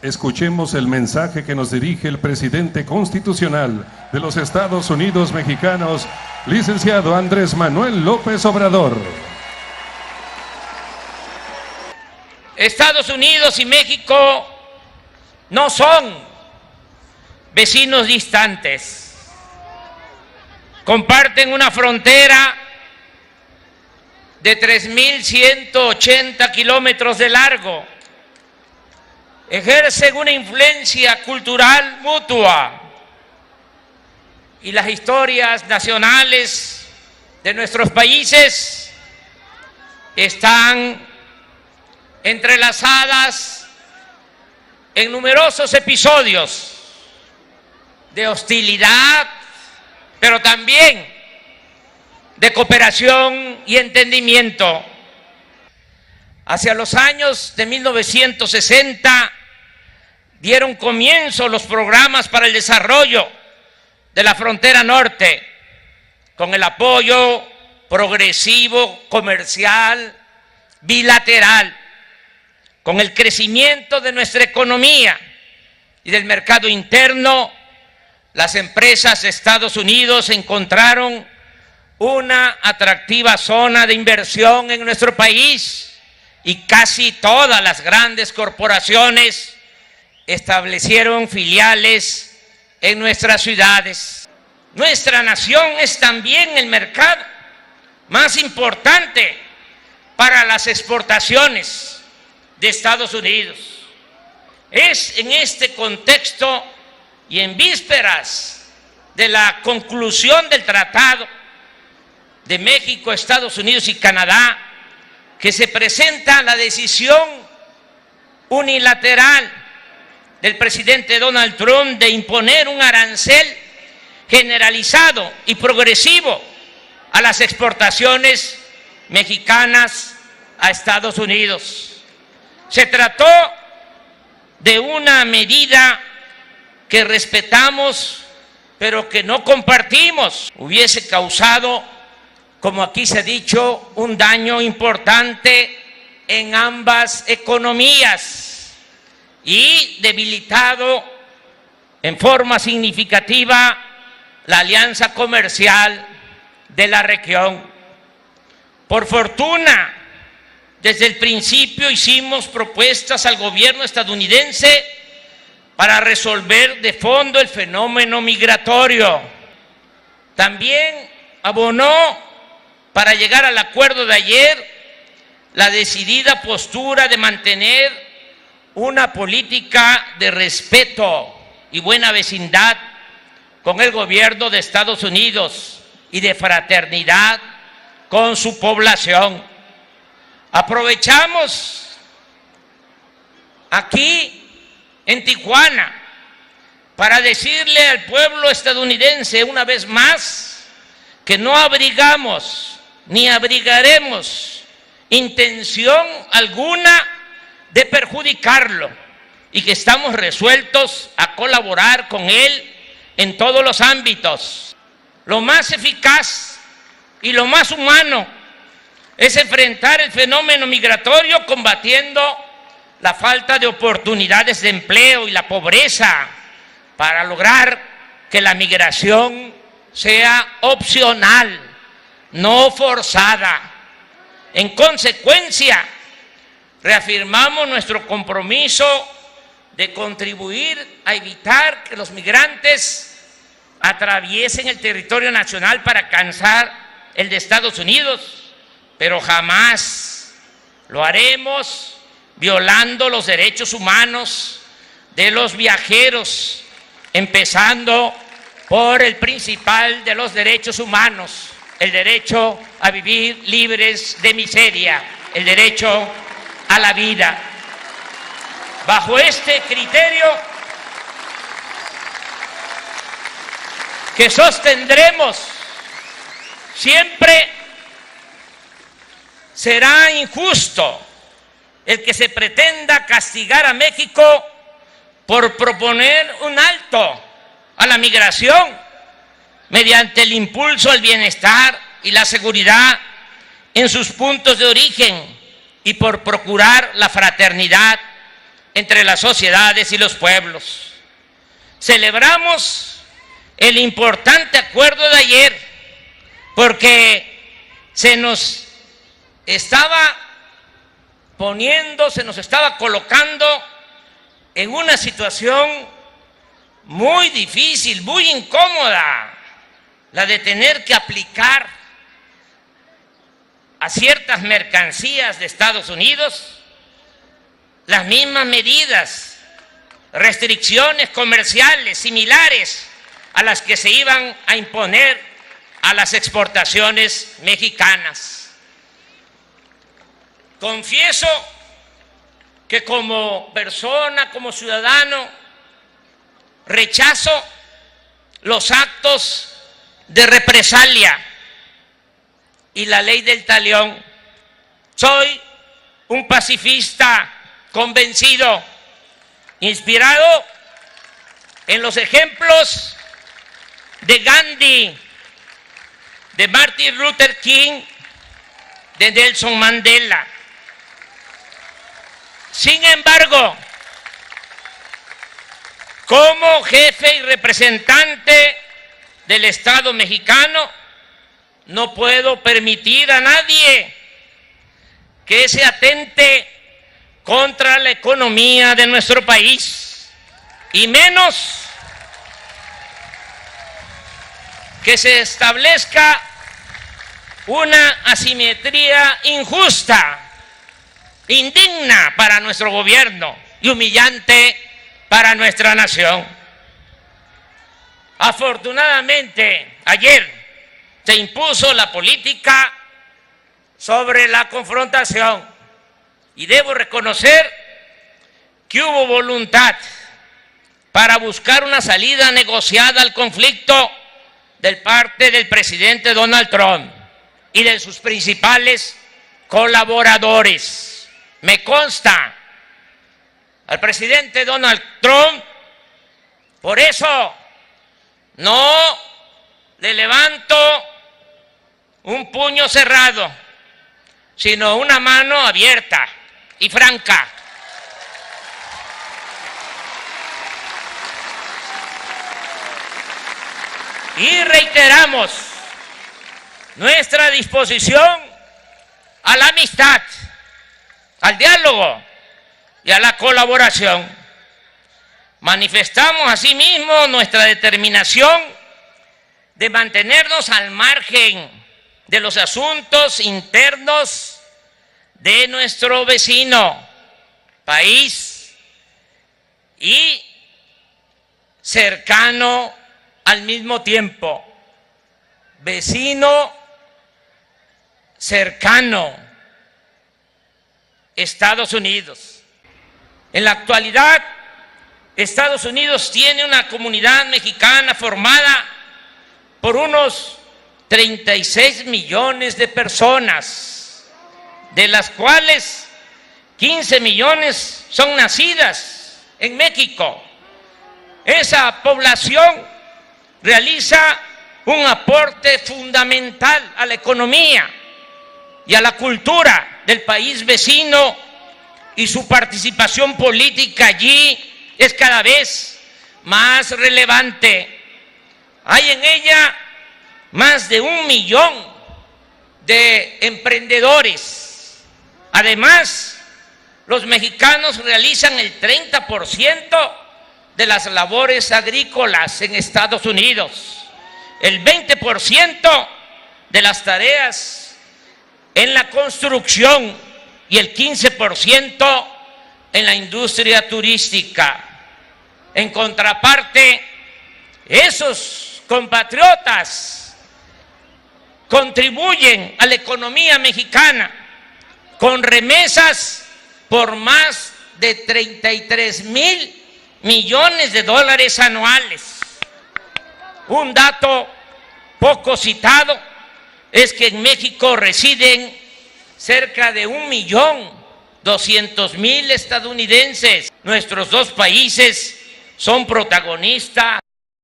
Escuchemos el mensaje que nos dirige el presidente constitucional de los Estados Unidos mexicanos, licenciado Andrés Manuel López Obrador. Estados Unidos y México no son vecinos distantes. Comparten una frontera de 3.180 kilómetros de largo. Ejercen una influencia cultural mutua y las historias nacionales de nuestros países están entrelazadas en numerosos episodios de hostilidad, pero también de cooperación y entendimiento. Hacia los años de 1960 dieron comienzo los programas para el desarrollo de la frontera norte, con el apoyo progresivo, comercial, bilateral, con el crecimiento de nuestra economía y del mercado interno. Las empresas de Estados Unidos encontraron una atractiva zona de inversión en nuestro país y casi todas las grandes corporaciones establecieron filiales en nuestras ciudades. Nuestra nación es también el mercado más importante para las exportaciones de Estados Unidos. Es en este contexto y en vísperas de la conclusión del Tratado de México, Estados Unidos y Canadá, que se presenta la decisión unilateral del presidente Donald Trump de imponer un arancel generalizado y progresivo a las exportaciones mexicanas a Estados Unidos. Se trató de una medida que respetamos, pero que no compartimos. Hubiese causado, como aquí se ha dicho, un daño importante en ambas economías y debilitado en forma significativa la alianza comercial de la región. Por fortuna, desde el principio hicimos propuestas al gobierno estadounidense para resolver de fondo el fenómeno migratorio. También abonó para llegar al acuerdo de ayer la decidida postura de mantener una política de respeto y buena vecindad con el gobierno de Estados Unidos y de fraternidad con su población. Aprovechamos aquí en Tijuana para decirle al pueblo estadounidense una vez más que no abrigamos ni abrigaremos intención alguna de perjudicarlo y que estamos resueltos a colaborar con él en todos los ámbitos. Lo más eficaz y lo más humano es enfrentar el fenómeno migratorio combatiendo la falta de oportunidades de empleo y la pobreza para lograr que la migración sea opcional, no forzada. En consecuencia, reafirmamos nuestro compromiso de contribuir a evitar que los migrantes atraviesen el territorio nacional para alcanzar el de Estados Unidos, pero jamás lo haremos violando los derechos humanos de los viajeros, empezando por el principal de los derechos humanos, el derecho a vivir libres de miseria, el derecho a la vida. Bajo este criterio que sostendremos siempre, será injusto el que se pretenda castigar a México por proponer un alto a la migración mediante el impulso al bienestar y la seguridad en sus puntos de origen y por procurar la fraternidad entre las sociedades y los pueblos. Celebramos el importante acuerdo de ayer porque se nos estaba colocando en una situación muy difícil, muy incómoda, la de tener que aplicar a ciertas mercancías de Estados Unidos las mismas medidas, restricciones comerciales similares a las que se iban a imponer a las exportaciones mexicanas. Confieso que como persona, como ciudadano, rechazo los actos de represalia y la ley del talión. Soy un pacifista convencido, inspirado en los ejemplos de Gandhi, de Martin Luther King, de Nelson Mandela. Sin embargo, como jefe y representante del Estado mexicano, no puedo permitir a nadie que se atente contra la economía de nuestro país, y menos que se establezca una asimetría injusta, indigna para nuestro gobierno y humillante para nuestra nación. Afortunadamente, ayer se impuso la política sobre la confrontación y debo reconocer que hubo voluntad para buscar una salida negociada al conflicto de parte del presidente Donald Trump y de sus principales colaboradores. Me consta al presidente Donald Trump, por eso no le levanto un puño cerrado, sino una mano abierta y franca. Y reiteramos nuestra disposición a la amistad, al diálogo y a la colaboración. Manifestamos asimismo nuestra determinación de mantenernos al margen de los asuntos internos de nuestro vecino país y cercano al mismo tiempo, vecino cercano, Estados Unidos. En la actualidad, Estados Unidos tiene una comunidad mexicana formada por unos 36 millones de personas, de las cuales 15 millones son nacidas en México. Esa población realiza un aporte fundamental a la economía y a la cultura del país vecino, y su participación política allí es cada vez más relevante. Hay en ella más de 1 millón de emprendedores. Además, los mexicanos realizan el 30% de las labores agrícolas en Estados Unidos, el 20% de las tareas en la construcción y el 15% en la industria turística. En contraparte, esos compatriotas contribuyen a la economía mexicana con remesas por más de 33,000 millones de dólares anuales. Un dato poco citado es que en México residen cerca de 1.200.000 estadounidenses. Nuestros dos países son protagonistas